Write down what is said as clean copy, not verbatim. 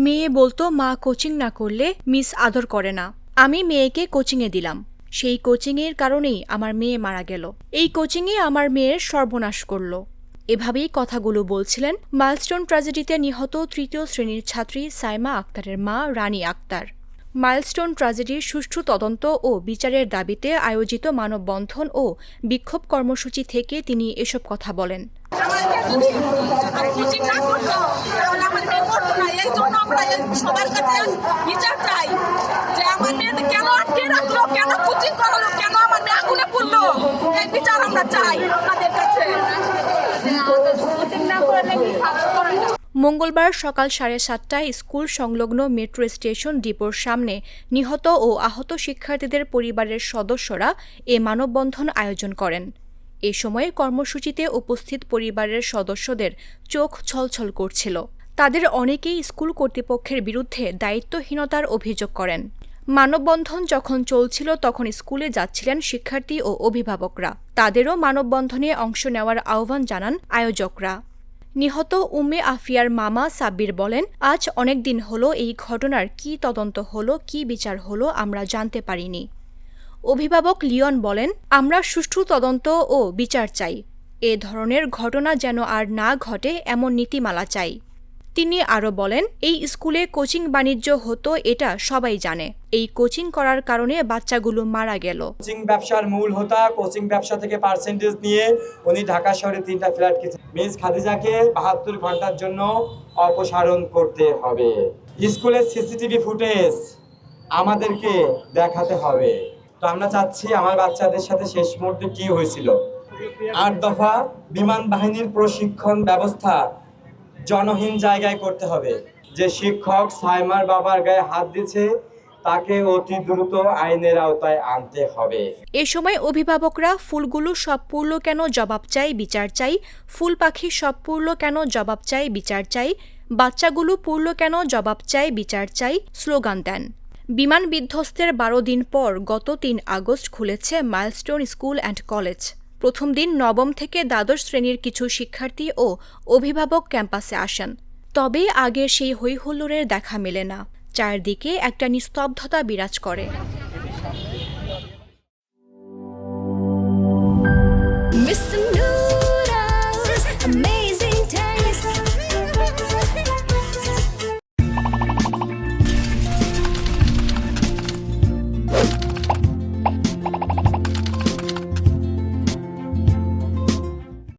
মেয়ে বলতো মা কোচিং না করলে মিস আদর করে না। আমি মেয়েকে কোচিংয়ে দিলাম। সেই কোচিংয়ের কারণেই আমার মেয়ে মারা গেল। এই কোচিংয়ে আমার মেয়ের সর্বনাশ করল। এভাবেই কথাগুলো বলছিলেন মাইলস্টোন ট্র্যাজেডিতে নিহত তৃতীয় শ্রেণীর ছাত্রী সাইমা আক্তারের মা রানী আক্তার। মাইলস্টোন ট্র্যাজেডির সুষ্ঠু তদন্ত ও বিচারের দাবিতে আয়োজিত মানববন্ধন ও বিক্ষোভ কর্মসূচি থেকে তিনি এসব কথা বলেন। সবার কাছে বিচার চাই যে আমার মেয়েদের কেন আটকে রাখলো, কেন কোচিং করালো, কেন আমার মেয়ে আগুনে পড়লো, এই বিচার আমরা চাই আপনাদের কাছে। মঙ্গলবার সকাল 7:30টায় স্কুল সংলগ্ন মেট্রো স্টেশন ডিপোর সামনে নিহত ও আহত শিক্ষার্থীদের পরিবারের সদস্যরা এ মানববন্ধন আয়োজন করেন। এ সময় কর্মসূচিতে উপস্থিত পরিবারের সদস্যদের চোখ ছলছল করছিল। তাদের অনেকেই স্কুল কর্তৃপক্ষের বিরুদ্ধে দায়িত্বহীনতার অভিযোগ করেন। মানববন্ধন যখন চলছিল তখন স্কুলে যাচ্ছিলেন শিক্ষার্থী ও অভিভাবকরা। তাদেরও মানববন্ধনে অংশ নেওয়ার আহ্বান জানান আয়োজকরা। নিহত উম্মে আফিয়ার মামা সাব্বির বলেন, আজ অনেক দিন হলো এই ঘটনার কী তদন্ত হলো, কী বিচার হলো আমরা জানতে পারিনি। অভিভাবক লিওন বলেন, আমরা সুষ্ঠু তদন্ত ও বিচার চাই। এ ধরনের ঘটনা যেন আর না ঘটে এমন নীতিমালা চাই। তিনি আরও বলেন, এই স্কুলে কোচিং বাণিজ্য হতো এটা সবাই জানে। এই কোচিং করার কারণে বাচ্চাগুলো মারা গেল। কোচিং ব্যবসার মূল হোতা কোচিং ব্যবসা থেকে পার্সেন্টেজ নিয়ে উনি ঢাকা শহরে 3টা ফ্ল্যাট কিনেছেন। মিস খাদিজাকে 72 ঘন্টার জন্য অপসারণ করতে হবে। স্কুলের সিসিটিভি ফুটেজ আমাদেরকে দেখাতে হবে। তো আমরা চাচ্ছি আমার বাচ্চাদের সাথে শেষ মুহূর্তে কি হয়েছিল। 8 দফা বিমান বাহিনীর প্রশিক্ষণ ব্যবস্থা জনহীন জায়গায় করতে হবে। যে শিক্ষক সাইমার বাবার গায়ে হাত দিয়েছে তাকে অতি দ্রুত আইনের আওতায় আনতে হবে। এ সময় অভিভাবকরা ফুলগুলো সব পুড়ল কেন, জবাব চাই, বিচার চাই, ফুল পাখি সব পুড়ল কেন, জবাব চাই, বিচার চাই, বাচ্চাগুলো পুড়ল কেন, জবাব চাই, বিচার চাই স্লোগান দেন। বিমান বিধ্বস্তের 12 দিন পর গত 3 আগস্ট খুলেছে মাইলস্টোন স্কুল অ্যান্ড কলেজ। প্রথম দিন নবম থেকে দ্বাদশ শ্রেণীর কিছু শিক্ষার্থী ও অভিভাবক ক্যাম্পাসে আসেন। তবে আগের সেই হইহুল্লোড়ের দেখা মেলে না। চারদিকে একটা নিস্তব্ধতা বিরাজ করে।